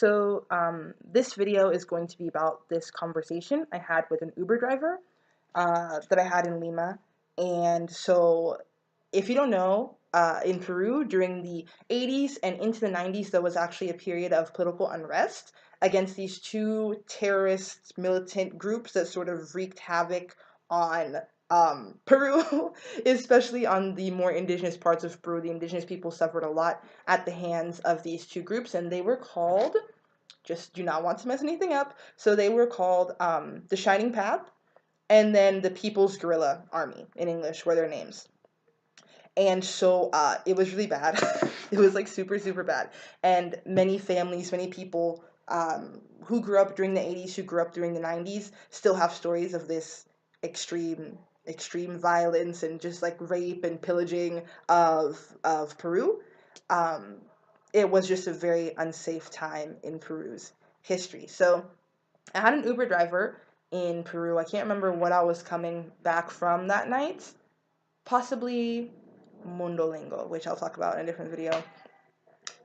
This video is going to be about this conversation I had with an Uber driver that I had in Lima. And so, if you don't know, in Peru during the 80s and into the 90s, there was actually a period of political unrest against these two terrorist militant groups that sort of wreaked havoc on Peru, especially on the more indigenous parts of Peru. The indigenous people suffered a lot at the hands of these two groups, and they were called, just do not want to mess anything up, so they were called the Shining Path, and then the People's Guerrilla Army in English were their names. And so it was really bad. It was like super, super bad. And many families, many people who grew up during the 80s, who grew up during the 90s, still have stories of this extreme violence and just like rape and pillaging of Peru. Um, it was just a very unsafe time in Peru's history. So I had an Uber driver in Peru. I can't remember what I was coming back from that night. Possibly Mondolingo, which I'll talk about in a different video.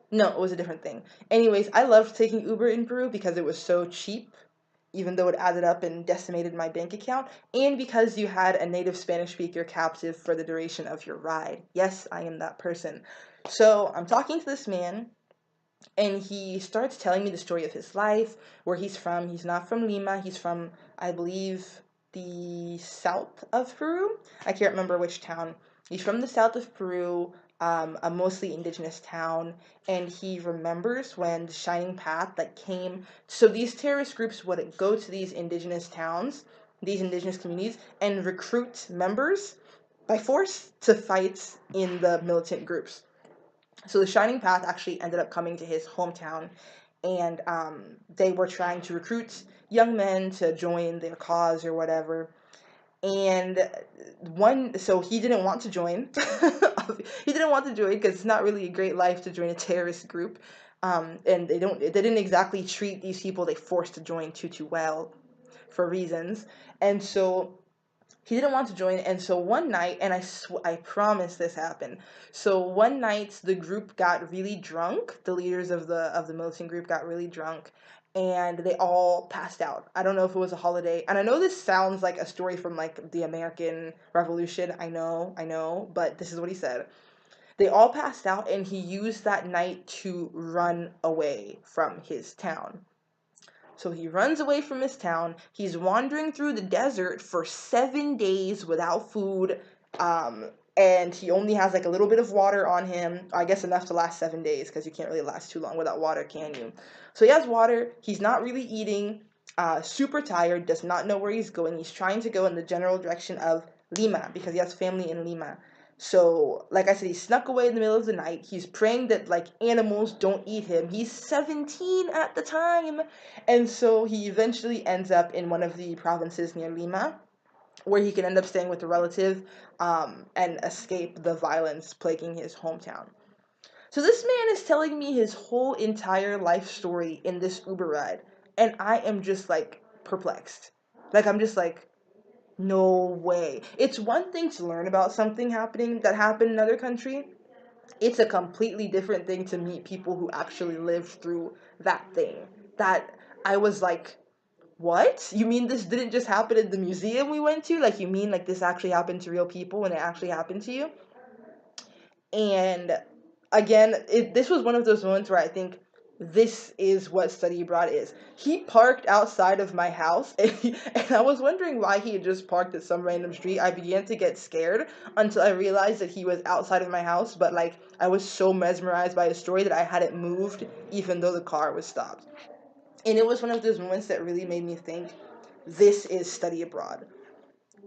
No, it was a different thing. Anyways, I loved taking Uber in Peru because it was so cheap, even though it added up and decimated my bank account, and because you had a native Spanish speaker captive for the duration of your ride. Yes, I am that person. So I'm talking to this man, and he starts telling me the story of his life, where he's from. He's not from Lima. He's from, I believe, the south of Peru. I can't remember which town. He's from the south of Peru, a mostly indigenous town, and he remembers when the Shining Path that came. So these terrorist groups would go to these indigenous towns, these indigenous communities, and recruit members by force to fight in the militant groups. So the Shining Path actually ended up coming to his hometown, and they were trying to recruit young men to join their cause or whatever. And so he didn't want to join. He didn't want to join because it's not really a great life to join a terrorist group. And they didn't exactly treat these people they forced to join too well for reasons. And so he didn't want to join, and so one night, and I promise this happened. So one night the group got really drunk. The leaders of the militant group got really drunk, and they all passed out. I don't know if it was a holiday, and I know this sounds like a story from like the American Revolution. I know, but this is what he said. They all passed out, and he used that night to run away from his town. So he runs away from his town. He's wandering through the desert for 7 days without food. And he only has like a little bit of water on him. I guess enough to last 7 days, because you can't really last too long without water, can you? So he has water. He's not really eating. Super tired. Does not know where he's going. He's trying to go in the general direction of Lima because he has family in Lima. So, like I said, he snuck away in the middle of the night. He's praying that, like, animals don't eat him. He's 17 at the time. And so he eventually ends up in one of the provinces near Lima, where he can end up staying with a relative and escape the violence plaguing his hometown. So this man is telling me his whole entire life story in this Uber ride. And I am just, like, perplexed. Like, I'm just like, no way. It's one thing to learn about something happened in another country. It's a completely different thing to meet people who actually lived through that thing. That I was like, what? You mean this didn't just happen at the museum we went to? Like, you mean like this actually happened to real people and it actually happened to you? And again, this was one of those moments where I think this is what study abroad is. He parked outside of my house, and I was wondering why he had just parked at some random street. I began to get scared until I realized that he was outside of my house, but like I was so mesmerized by his story that I hadn't moved even though the car was stopped. And it was one of those moments that really made me think, this is study abroad.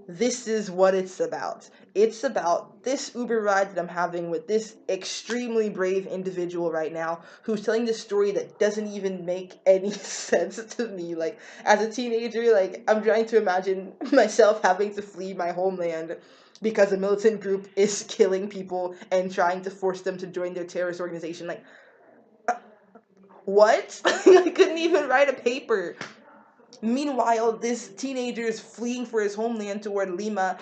This is what it's about. It's about this Uber ride that I'm having with this extremely brave individual right now who's telling this story that doesn't even make any sense to me. Like, as a teenager, like, I'm trying to imagine myself having to flee my homeland because a militant group is killing people and trying to force them to join their terrorist organization. Like, what? I couldn't even write a paper. Meanwhile, this teenager is fleeing for his homeland toward Lima,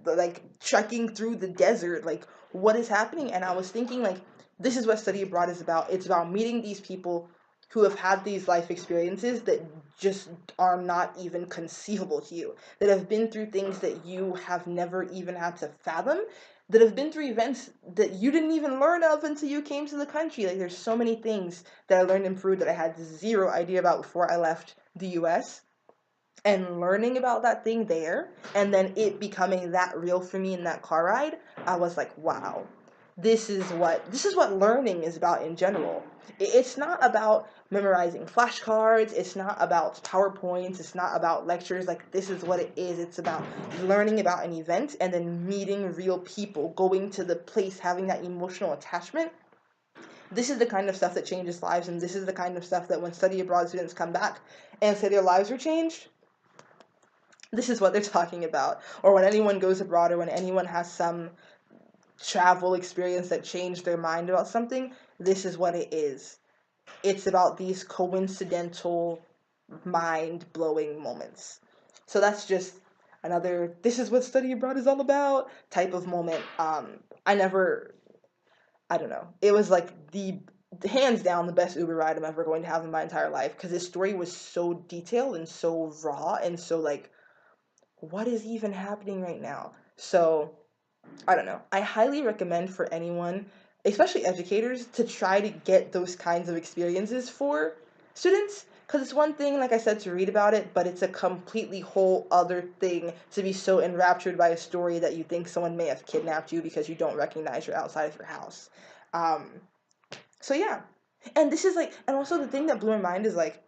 like trekking through the desert. Like, what is happening? And I was thinking, like, this is what study abroad is about. It's about meeting these people who have had these life experiences that just are not even conceivable to you, that have been through things that you have never even had to fathom, that have been through events that you didn't even learn of until you came to the country. Like, there's so many things that I learned in Peru that I had zero idea about before I left the US. And learning about that thing there, and then it becoming that real for me in that car ride, I was like, wow, this is what learning is about in general. It's not about memorizing flashcards, it's not about PowerPoints, it's not about lectures. Like, this is what it is. It's about learning about an event and then meeting real people, going to the place, having that emotional attachment. This is the kind of stuff that changes lives, and this is the kind of stuff that when study abroad students come back and say their lives are changed, this is what they're talking about. Or when anyone goes abroad, or when anyone has some travel experience that changed their mind about something, this is what it is. It's about these coincidental, mind-blowing moments. So that's just another, this is what study abroad is all about type of moment. I don't know. It was like the hands down the best Uber ride I'm ever going to have in my entire life, because his story was so detailed and so raw and so like, what is even happening right now? So, I don't know. I highly recommend for anyone, especially educators, to try to get those kinds of experiences for students. Because it's one thing, like I said, to read about it, but it's a completely whole other thing to be so enraptured by a story that you think someone may have kidnapped you because you don't recognize you're outside of your house. Um, so yeah. And this is like, and also the thing that blew my mind is like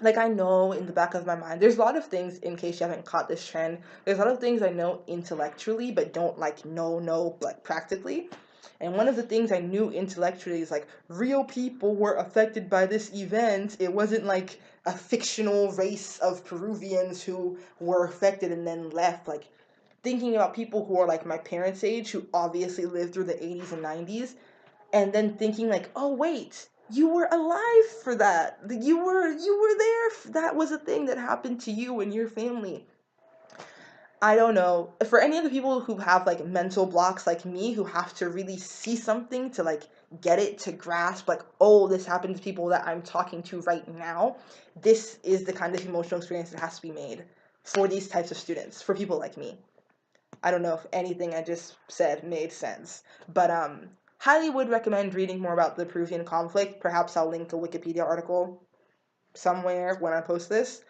I know in the back of my mind, there's a lot of things, in case you haven't caught this trend, there's a lot of things I know intellectually but don't like know like practically. And one of the things I knew intellectually is like real people were affected by this event. It wasn't like a fictional race of Peruvians who were affected and then left. Like, thinking about people who are like my parents' age, who obviously lived through the 80s and 90s, and then thinking like, oh wait, you were alive for that, you were there, that was a thing that happened to you and your family. I don't know, for any of the people who have like mental blocks like me, who have to really see something to like get it, to grasp like, oh, this happened to people that I'm talking to right now, this is the kind of emotional experience that has to be made for these types of students, for people like me. I don't know if anything I just said made sense, but highly would recommend reading more about the Peruvian conflict. Perhaps I'll link a Wikipedia article somewhere when I post this.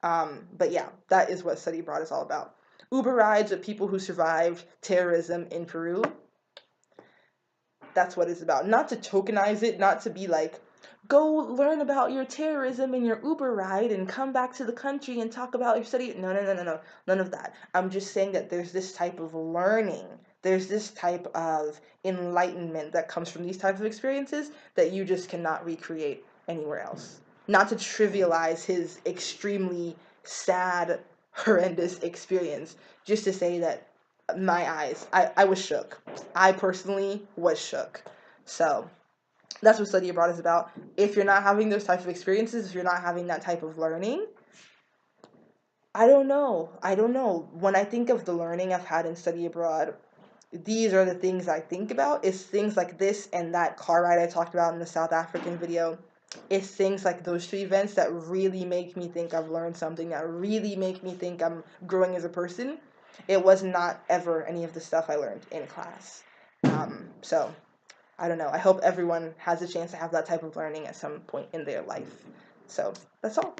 But yeah, that is what Study Abroad is all about. Uber rides with people who survived terrorism in Peru. That's what it's about. Not to tokenize it, not to be like, go learn about your terrorism in your Uber ride and come back to the country and talk about your study. No, no, no, no, no. None of that. I'm just saying that there's this type of learning, there's this type of enlightenment that comes from these types of experiences that you just cannot recreate anywhere else. Not to trivialize his extremely sad, horrendous experience, just to say that my eyes, I was shook. I personally was shook. So that's what study abroad is about. If you're not having those types of experiences, if you're not having that type of learning, I don't know. I don't know. When I think of the learning I've had in study abroad, these are the things I think about. It's things like this and that car ride I talked about in the South African video. It's things like those two events that really make me think I've learned something, that really make me think I'm growing as a person. It was not ever any of the stuff I learned in class. So, I don't know. I hope everyone has a chance to have that type of learning at some point in their life. So, that's all.